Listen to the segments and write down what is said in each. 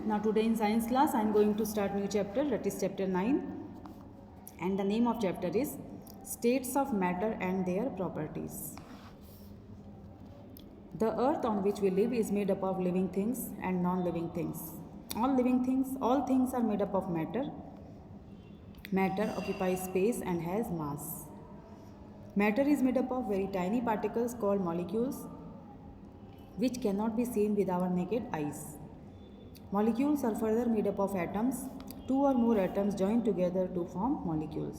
Now today in science class I am going to start new chapter, that is chapter 9, and the name of chapter is States of Matter and Their Properties. The earth on which we live is made up of living things and non-living things. All things are made up of matter. Matter occupies space and has mass. Matter is made up of very tiny particles called molecules, which cannot be seen with our naked eyes. Molecules are further made up of atoms. Two or more atoms join together to form molecules.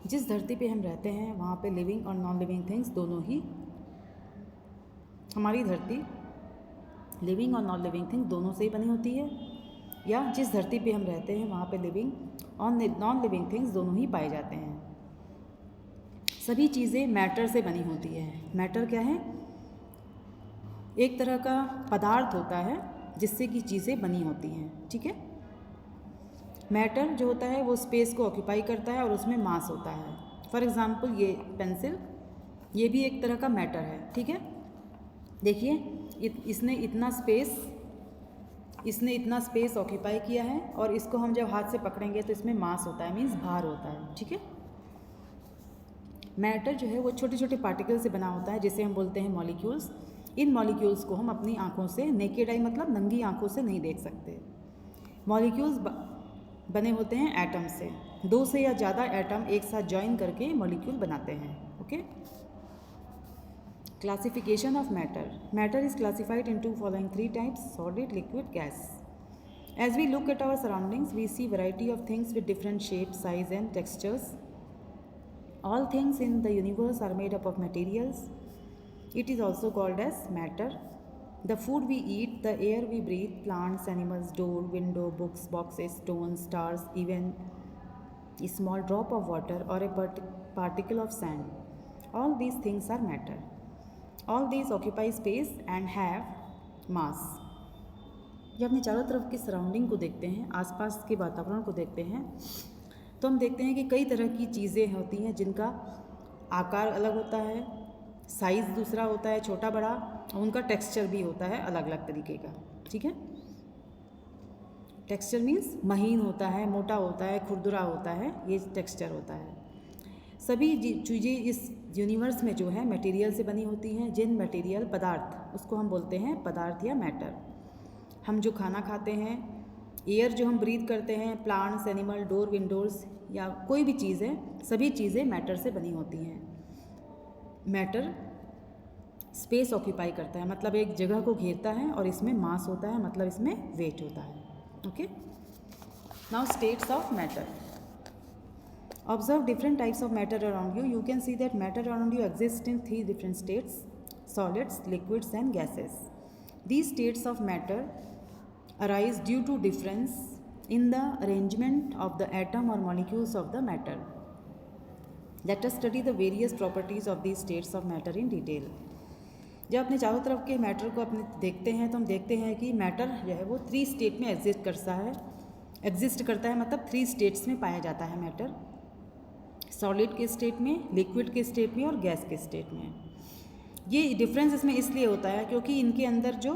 जिस धरती पे हम रहते हैं वहाँ पे living और non living things दोनों ही, हमारी धरती लिविंग और नॉन लिविंग थिंग्स दोनों से ही बनी होती है, या जिस धरती पे हम रहते हैं वहाँ पे लिविंग और नॉन लिविंग थिंग्स दोनों ही पाए जाते हैं। सभी चीज़ें मैटर से बनी होती है। मैटर क्या है? एक तरह का पदार्थ होता है जिससे कि चीज़ें बनी होती हैं, ठीक है। मैटर जो होता है वो स्पेस को ऑक्यूपाई करता है और उसमें मास होता है। फॉर एग्ज़ाम्पल ये पेंसिल, ये भी एक तरह का मैटर है, ठीक है। देखिए इसने इतना स्पेस ऑक्यूपाई किया है और इसको हम जब हाथ से पकड़ेंगे तो इसमें मास होता है, मीन्स भार होता है, ठीक है। मैटर जो है वो छोटे छोटे पार्टिकल से बना होता है जिसे हम बोलते हैं मॉलिक्यूल्स। इन मॉलिक्यूल्स को हम अपनी आँखों से, नेकेड आई मतलब नंगी आँखों से नहीं देख सकते। मॉलिक्यूल्स बने होते हैं एटम से। दो से या ज़्यादा एटम एक साथ ज्वाइन करके मॉलिक्यूल बनाते हैं, okay. Classification of matter. Matter is classified into following 3 types: solid, liquid, gas. As we look at our surroundings, we see variety of things with different shapes, size and textures. All things in the universe are made up of materials. It is also called as matter. The food we eat, the air we breathe, plants, animals, door, window, books, boxes, stones, stars, even a small drop of water or a particle of sand. All these things are matter. All these occupy space and have mass. जब अपने चारों तरफ की surrounding को देखते हैं, आसपास के वातावरण को देखते हैं, तो हम देखते हैं कि कई तरह की चीज़ें होती हैं जिनका आकार अलग होता है, साइज़ दूसरा होता है, छोटा बड़ा, और उनका टेक्सचर भी होता है अलग अलग तरीके का, ठीक है। टेक्सचर मीन्स महीन होता है, मोटा होता है, खुरदुरा होता है, ये टेक्सचर होता है। सभी चीज़ें इस यूनिवर्स में जो है मटेरियल से बनी होती हैं। जिन मटेरियल पदार्थ, उसको हम बोलते हैं पदार्थ या मैटर। हम जो खाना खाते हैं, एयर जो हम ब्रीथ करते हैं, प्लांट्स, एनिमल, डोर, विंडोज़ या कोई भी चीज़ है, सभी चीज़ें मैटर से बनी होती हैं। मैटर स्पेस ऑक्यूपाई करता है, मतलब एक जगह को घेरता है, और इसमें मास होता है, मतलब इसमें वेट होता है, okay. Now states of matter. Observe different types of matter around you. You can see that matter around you exist in 3 different states: solids, liquids and gases. These states of matter arise due to difference in the arrangement of the atom or molecules of the matter. Let us study the various properties of these states of matter in detail. जब अपने चारों तरफ के matter को अपने देखते हैं तो हम देखते हैं कि मैटर जो है वो 3 स्टेट में एग्जिस्ट करता है, मतलब 3 स्टेट्स में पाया जाता है मैटर: सॉलिड के स्टेट में, लिक्विड के स्टेट में और गैस के स्टेट में। ये डिफरेंस इसमें इसलिए होता है क्योंकि इनके अंदर जो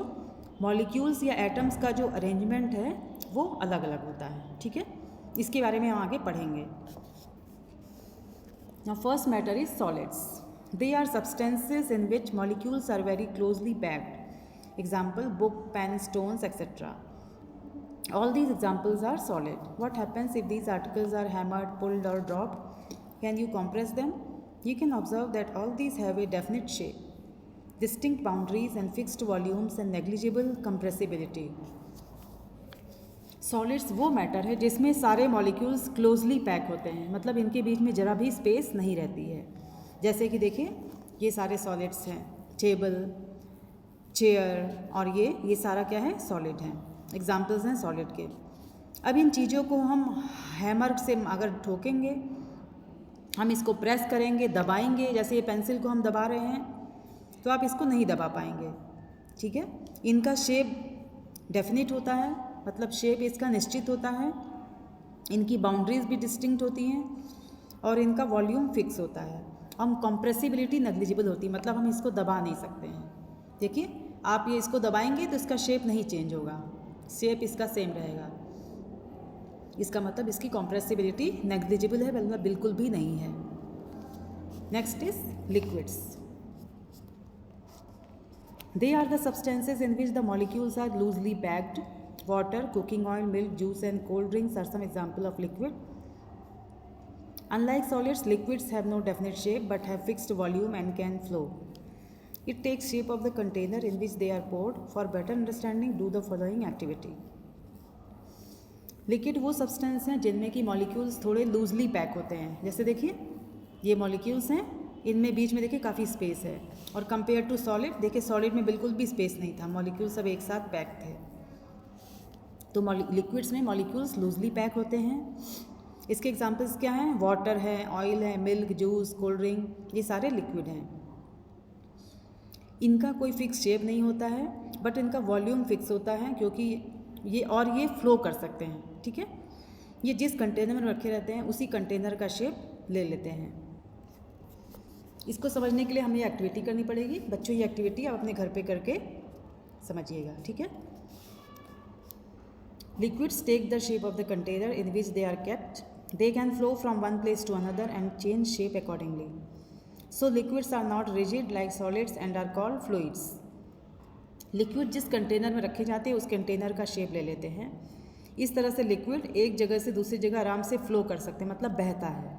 मॉलिक्यूल्स या एटम्स का जो अरेंजमेंट है वो अलग अलग होता है, ठीक है। इसके बारे में हम आगे पढ़ेंगे। Now first matter is solids. They are substances in which molecules are very closely packed. Example: book, pen, stones etcetera. All these examples are solid. What happens if these articles are hammered, pulled or dropped? Can you compress them? You can observe that all these have a definite shape, distinct boundaries and fixed volumes and negligible compressibility. Solids वो matter है जिसमें सारे molecules closely pack होते हैं, मतलब इनके बीच में ज़रा भी स्पेस नहीं रहती है। जैसे कि देखिए ये सारे सॉलिड्स हैं, टेबल, चेयर, और ये सारा क्या है? सॉलिड हैं, एग्जाम्पल्स हैं सॉलिड के। अब इन चीज़ों को हम हैमर से अगर ठोकेंगे, हम इसको प्रेस करेंगे, दबाएंगे, जैसे ये पेंसिल को हम दबा रहे हैं, तो आप इसको नहीं दबा पाएंगे, ठीक है। इनका शेप डेफिनेट होता है, मतलब शेप इसका निश्चित होता है, इनकी बाउंड्रीज भी डिस्टिंक्ट होती हैं और इनका वॉल्यूम फिक्स होता है। हम कंप्रेसिबिलिटी नेग्लिजिबल होती है, मतलब हम इसको दबा नहीं सकते हैं। देखिए आप ये इसको दबाएंगे तो इसका शेप नहीं चेंज होगा, शेप इसका सेम रहेगा। इसका मतलब इसकी कॉम्प्रेसिबिलिटी नेग्लिजिबल है, मतलब बिल्कुल भी नहीं है। Next is liquids. They are the substances in which the molecules are loosely packed. Water, cooking oil, milk, juice and cold drinks are some example of liquid. Unlike solids, liquids have no definite shape but have fixed volume and can flow. It takes shape of the container in which they are poured. For better understanding, do the following activity. Liquid वो substance हैं जिनमें कि molecules थोड़े loosely pack होते हैं। जैसे देखिए ये मॉलिक्यूल्स हैं, इनमें बीच में देखिए काफ़ी स्पेस है, और कंपेयर टू सॉलिड देखिए सॉलिड में बिल्कुल भी स्पेस नहीं था, मॉलिक्यूल सब एक साथ पैक थे। तो लिक्विड्स में मॉलिक्यूल्स लूजली पैक होते हैं। इसके एग्जांपल्स क्या हैं? वाटर है, ऑयल है, मिल्क, जूस, कोल्ड ड्रिंक, ये सारे लिक्विड हैं। इनका कोई फिक्स शेप नहीं होता है बट इनका वॉल्यूम फिक्स होता है, क्योंकि ये फ्लो कर सकते हैं। ठीक है, ये जिस कंटेनर में रखे रहते हैं उसी कंटेनर का शेप ले लेते हैं। इसको समझने के लिए हमें ये एक्टिविटी करनी पड़ेगी। बच्चों, ये एक्टिविटी आप अपने घर पे करके समझिएगा। ठीक है, liquids take the shape of the container in which they are kept. They can flow from one place to another and change shape accordingly. So liquids are not rigid like solids and are called fluids. Liquid जिस container में रखे जाते हैं उस container का shape ले लेते हैं। इस तरह से लिक्विड एक जगह से दूसरी जगह आराम से फ्लो कर सकते हैं, मतलब बहता है,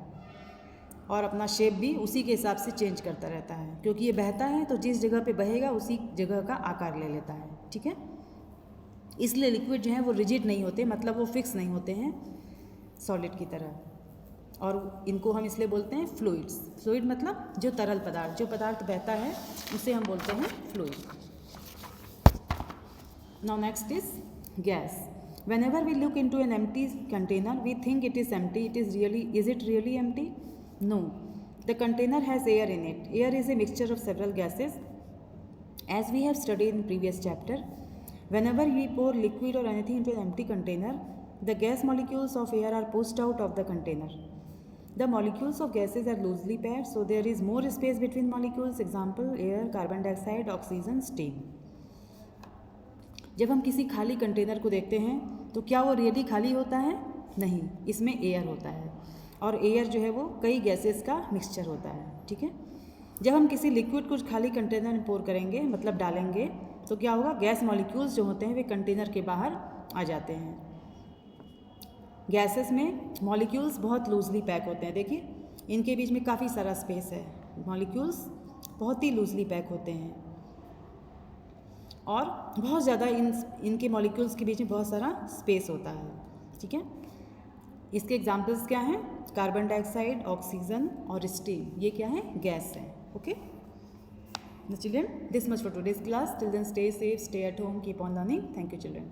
और अपना शेप भी उसी के हिसाब से चेंज करता रहता है। क्योंकि ये बहता है तो जिस जगह पे बहेगा उसी जगह का आकार ले लेता है। ठीक है, इसलिए लिक्विड जो है वो रिजिड नहीं होते, मतलब वो फिक्स नहीं होते हैं सॉलिड की तरह, और इनको हम इसलिए बोलते हैं फ्लूइड्स। फ्लूइड मतलब जो तरल पदार्थ, जो पदार्थ बहता है उसे हम बोलते हैं fluid. Now next is gas. Whenever we look into an empty container, we think it is empty. Is it really empty? No. The container has air in it. Air is a mixture of several gases. As we have studied in previous chapter, whenever we pour liquid or anything into an empty container, the gas molecules of air are pushed out of the container. The molecules of gases are loosely packed, so there is more space between molecules. Example, air, carbon dioxide, oxygen, steam. जब हम किसी खाली container को देखते हैं तो क्या वो रियली खाली होता है? नहीं, इसमें एयर होता है, और एयर जो है वो कई गैसेस का मिक्सचर होता है। ठीक है, जब हम किसी लिक्विड को खाली कंटेनर में पोर करेंगे, मतलब डालेंगे, तो क्या होगा? गैस मॉलिक्यूल्स जो होते हैं वे कंटेनर के बाहर आ जाते हैं। गैसेस में मॉलिक्यूल्स बहुत लूजली पैक होते हैं। देखिए इनके बीच में काफ़ी सारा स्पेस है, मॉलिक्यूल्स बहुत ही लूजली पैक होते हैं, और बहुत ज़्यादा इनके मॉलिक्यूल्स के बीच में बहुत सारा स्पेस होता है। ठीक है, इसके एग्जांपल्स क्या हैं? कार्बन डाइऑक्साइड, ऑक्सीजन और स्टीम, ये क्या है? गैस है। Okay children, this much for today's class. Till then, stay safe, stay at home, keep on learning. Thank you children.